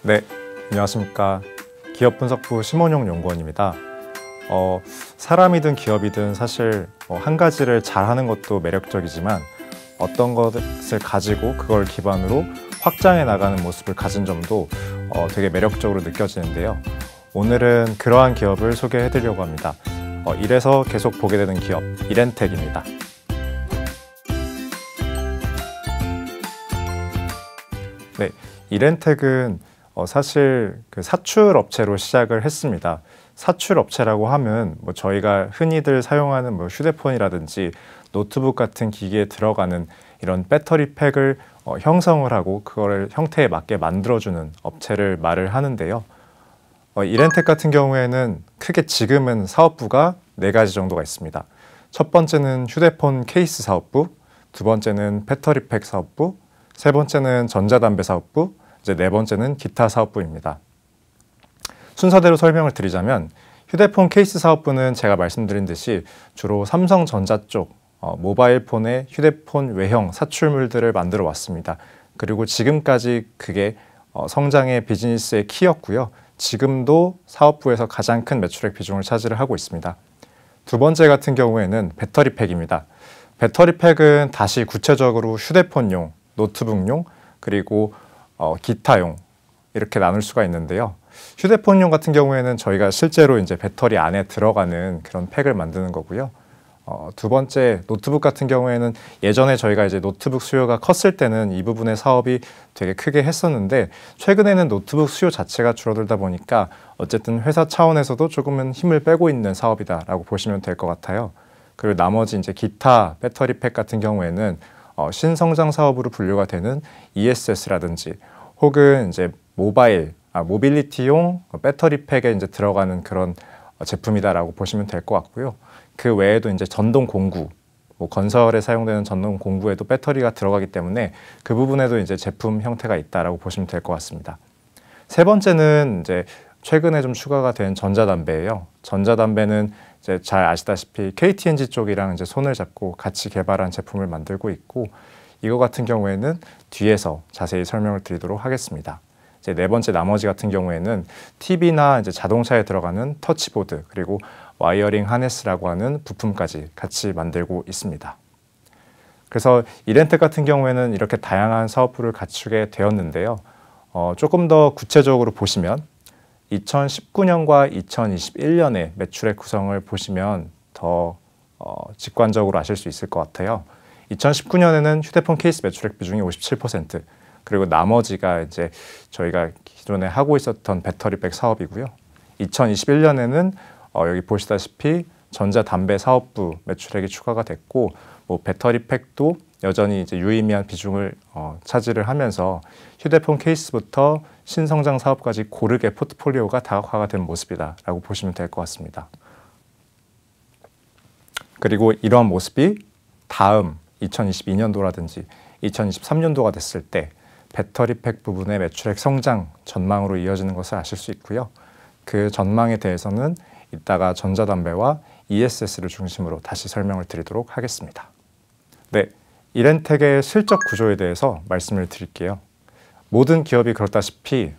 네, 안녕하십니까. 기업분석부 심원용 연구원입니다. 사람이든 기업이든 사실 한 가지를 잘하는 것도 매력적이지만 어떤 것을 가지고 그걸 기반으로 확장해 나가는 모습을 가진 점도 되게 매력적으로 느껴지는데요. 오늘은 그러한 기업을 소개해 드리려고 합니다. 이래서 계속 보게 되는 기업, 이렌텍입니다. 네, 이렌텍은 사실 그 사출 업체로 시작을 했습니다. 사출 업체라고 하면 저희가 흔히들 사용하는 휴대폰이라든지 노트북 같은 기기에 들어가는 이런 배터리 팩을 형성을 하고 그거를 형태에 맞게 만들어주는 업체를 말을 하는데요. 이렌텍 같은 경우에는 크게 지금은 사업부가 4가지 정도가 있습니다. 첫 번째는 휴대폰 케이스 사업부, 두 번째는 배터리 팩 사업부, 세 번째는 전자담배 사업부, 이제 네 번째는 기타 사업부입니다. 순서대로 설명을 드리자면 휴대폰 케이스 사업부는 제가 말씀드린 듯이 주로 삼성전자 쪽 모바일 폰의 휴대폰 외형 사출물들을 만들어 왔습니다. 그리고 지금까지 그게 성장의 비즈니스의 키였고요. 지금도 사업부에서 가장 큰 매출액 비중을 차지를 하고 있습니다. 두 번째 같은 경우에는 배터리 팩입니다. 배터리 팩은 다시 구체적으로 휴대폰용, 노트북용, 그리고 기타용 이렇게 나눌 수가 있는데요. 휴대폰용 같은 경우에는 저희가 실제로 이제 배터리 안에 들어가는 그런 팩을 만드는 거고요. 두 번째 노트북 같은 경우에는 예전에 저희가 이제 노트북 수요가 컸을 때는 이 부분의 사업이 되게 크게 했었는데 최근에는 노트북 수요 자체가 줄어들다 보니까 어쨌든 회사 차원에서도 조금은 힘을 빼고 있는 사업이다라고 보시면 될 것 같아요. 그리고 나머지 이제 기타 배터리 팩 같은 경우에는 신성장 사업으로 분류가 되는 ESS라든지 혹은 이제 모빌리티용 배터리 팩에 이제 들어가는 그런 제품이다라고 보시면 될 것 같고요. 그 외에도 이제 전동 공구, 건설에 사용되는 전동 공구에도 배터리가 들어가기 때문에 그 부분에도 이제 제품 형태가 있다라고 보시면 될 것 같습니다. 세 번째는 이제 최근에 좀 추가가 된 전자담배예요. 전자담배는 이제 잘 아시다시피 KT&G 쪽이랑 이제 손을 잡고 같이 개발한 제품을 만들고 있고 이거 같은 경우에는 뒤에서 자세히 설명을 드리도록 하겠습니다. 이제 네 번째 나머지 같은 경우에는 TV나 이제 자동차에 들어가는 터치보드 그리고 와이어링 하네스라고 하는 부품까지 같이 만들고 있습니다. 그래서 이렌텍 같은 경우에는 이렇게 다양한 사업부를 갖추게 되었는데요. 조금 더 구체적으로 보시면 2019년과 2021년의 매출액 구성을 보시면 더 직관적으로 아실 수 있을 것 같아요. 2019년에는 휴대폰 케이스 매출액 비중이 57%, 그리고 나머지가 이제 저희가 기존에 하고 있었던 배터리백 사업이고요. 2021년에는 여기 보시다시피 전자담배 사업부 매출액이 추가가 됐고, 배터리팩도 여전히 이제 유의미한 비중을 차지를 하면서 휴대폰 케이스부터 신성장 사업까지 고르게 포트폴리오가 다각화가 된 모습이다라고 보시면 될 것 같습니다. 그리고 이러한 모습이 다음 2022년도라든지 2023년도가 됐을 때 배터리팩 부분의 매출액 성장 전망으로 이어지는 것을 아실 수 있고요. 그 전망에 대해서는 이따가 전자담배와 ESS를 중심으로 다시 설명을 드리도록 하겠습니다. 네, 이렌텍의 실적 구조에 대해서 말씀을 드릴게요. 모든 기업이 그렇다시피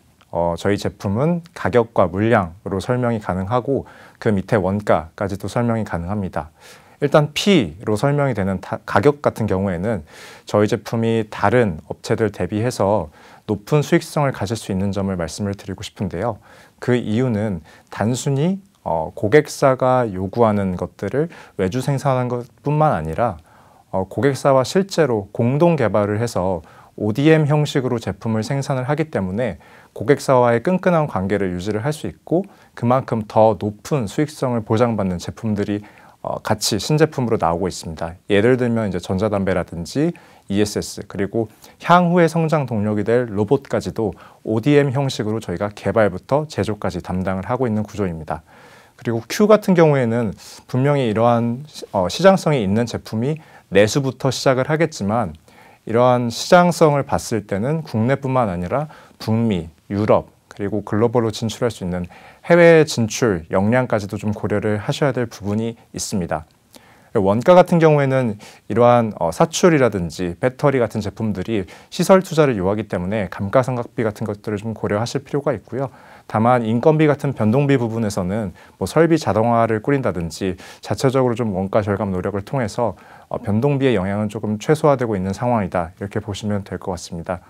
저희 제품은 가격과 물량으로 설명이 가능하고 그 밑에 원가까지도 설명이 가능합니다. 일단 P로 설명이 되는 가격 같은 경우에는 저희 제품이 다른 업체들 대비해서 높은 수익성을 가질 수 있는 점을 말씀을 드리고 싶은데요. 그 이유는 단순히 고객사가 요구하는 것들을 외주 생산한 것뿐만 아니라 고객사와 실제로 공동 개발을 해서 ODM 형식으로 제품을 생산을 하기 때문에 고객사와의 끈끈한 관계를 유지를 할 수 있고 그만큼 더 높은 수익성을 보장받는 제품들이 같이 신제품으로 나오고 있습니다. 예를 들면 이제 전자담배라든지 ESS 그리고 향후의 성장 동력이 될 로봇까지도 ODM 형식으로 저희가 개발부터 제조까지 담당을 하고 있는 구조입니다. 그리고 Q 같은 경우에는 분명히 이러한 시장성이 있는 제품이 내수부터 시작을 하겠지만 이러한 시장성을 봤을 때는 국내뿐만 아니라 북미, 유럽 그리고 글로벌로 진출할 수 있는 해외 진출 역량까지도 좀 고려를 하셔야 될 부분이 있습니다. 원가 같은 경우에는 이러한 사출이라든지 배터리 같은 제품들이 시설 투자를 요하기 때문에 감가상각비 같은 것들을 좀 고려하실 필요가 있고요. 다만 인건비 같은 변동비 부분에서는 뭐 설비 자동화를 꾸린다든지 자체적으로 좀 원가 절감 노력을 통해서 변동비의 영향은 조금 최소화되고 있는 상황이다, 이렇게 보시면 될 것 같습니다.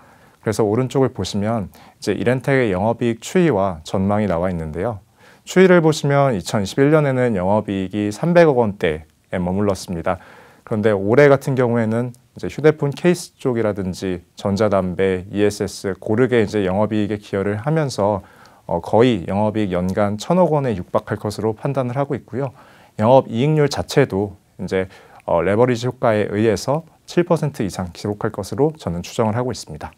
그래서 오른쪽을 보시면 이제 이렌텍의 영업이익 추이와 전망이 나와 있는데요. 추이를 보시면 2021년에는 영업이익이 300억 원대에 머물렀습니다. 그런데 올해 같은 경우에는 이제 휴대폰 케이스 쪽이라든지 전자담배, ESS 고르게 이제 영업이익에 기여를 하면서 거의 영업이익 연간 1,000억 원에 육박할 것으로 판단을 하고 있고요. 영업이익률 자체도 이제 레버리지 효과에 의해서 7% 이상 기록할 것으로 저는 추정을 하고 있습니다.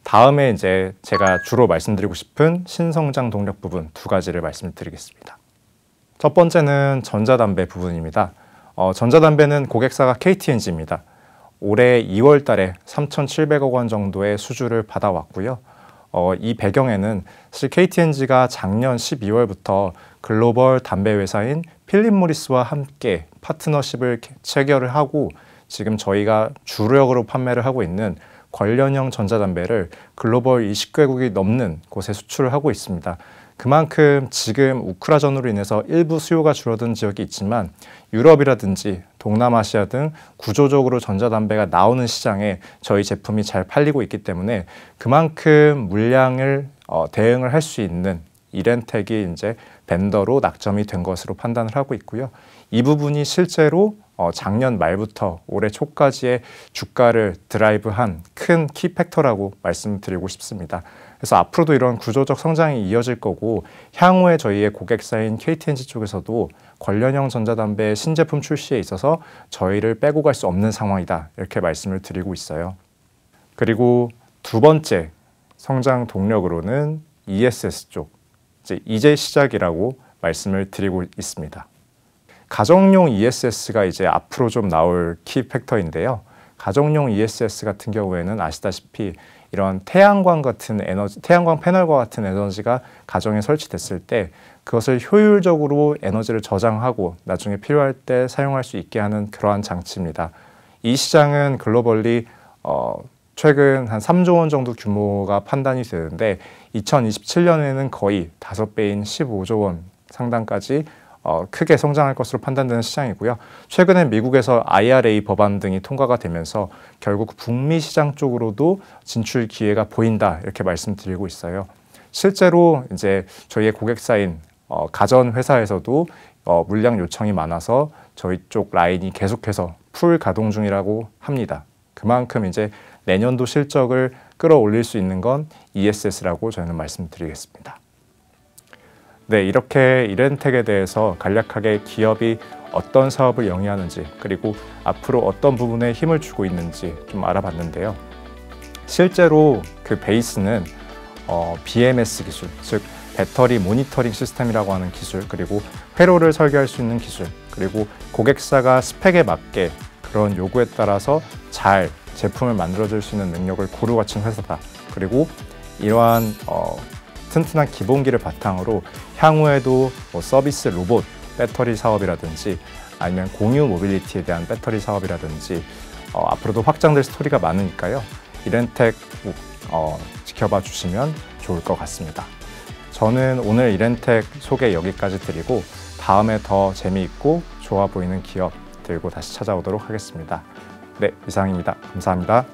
다음에 이제 제가 주로 말씀드리고 싶은 신성장 동력 부분 두 가지를 말씀드리겠습니다. 첫 번째는 전자담배 부분입니다. 전자담배는 고객사가 KT&G입니다. 올해 2월 달에 3,700억 원 정도의 수주를 받아왔고요. 이 배경에는 사실 KT&G가 작년 12월부터 글로벌 담배 회사인 필립 모리스와 함께 파트너십을 체결을 하고 지금 저희가 주력으로 판매를 하고 있는 관련형 전자담배를 글로벌 20개국이 넘는 곳에 수출을 하고 있습니다. 그만큼 지금 우크라전으로 인해서 일부 수요가 줄어든 지역이 있지만 유럽이라든지 동남아시아 등 구조적으로 전자담배가 나오는 시장에 저희 제품이 잘 팔리고 있기 때문에 그만큼 물량을 대응을 할 수 있는 이렌텍이 이제 벤더로 낙점이 된 것으로 판단을 하고 있고요. 이 부분이 실제로 작년 말부터 올해 초까지의 주가를 드라이브한 큰 키팩터라고 말씀드리고 싶습니다. 그래서 앞으로도 이런 구조적 성장이 이어질 거고 향후에 저희의 고객사인 KT&G 쪽에서도 관련형 전자담배 신제품 출시에 있어서 저희를 빼고 갈 수 없는 상황이다, 이렇게 말씀을 드리고 있어요. 그리고 두 번째 성장 동력으로는 ESS 쪽, 이제 시작이라고 말씀을 드리고 있습니다. 가정용 ESS가 이제 앞으로 좀 나올 키 팩터인데요. 가정용 ESS 같은 경우에는 아시다시피 이런 태양광 같은 에너지, 태양광 패널과 같은 에너지가 가정에 설치됐을 때 그것을 효율적으로 에너지를 저장하고 나중에 필요할 때 사용할 수 있게 하는 그러한 장치입니다. 이 시장은 글로벌리 최근 한 3조 원 정도 규모가 판단이 되는데 2027년에는 거의 5배인 15조 원 상당까지 크게 성장할 것으로 판단되는 시장이고요. 최근에 미국에서 IRA 법안 등이 통과가 되면서 결국 북미 시장 쪽으로도 진출 기회가 보인다, 이렇게 말씀드리고 있어요. 실제로 이제 저희의 고객사인 가전 회사에서도 물량 요청이 많아서 저희 쪽 라인이 계속해서 풀 가동 중이라고 합니다. 그만큼 이제 내년도 실적을 끌어올릴 수 있는 건 ESS라고 저희는 말씀드리겠습니다. 네, 이렇게 이렌텍에 대해서 간략하게 기업이 어떤 사업을 영위하는지 그리고 앞으로 어떤 부분에 힘을 주고 있는지 좀 알아봤는데요. 실제로 그 베이스는 BMS 기술, 즉 배터리 모니터링 시스템이라고 하는 기술, 그리고 회로를 설계할 수 있는 기술, 그리고 고객사가 스펙에 맞게 그런 요구에 따라서 잘 제품을 만들어줄 수 있는 능력을 고루 갖춘 회사다. 그리고 이러한 튼튼한 기본기를 바탕으로 향후에도 뭐 서비스 로봇 배터리 사업이라든지 아니면 공유 모빌리티에 대한 배터리 사업이라든지 앞으로도 확장될 스토리가 많으니까요. 이렌텍 지켜봐 주시면 좋을 것 같습니다. 저는 오늘 이렌텍 소개 여기까지 드리고 다음에 더 재미있고 좋아 보이는 기업 들고 다시 찾아오도록 하겠습니다. 네, 이상입니다. 감사합니다.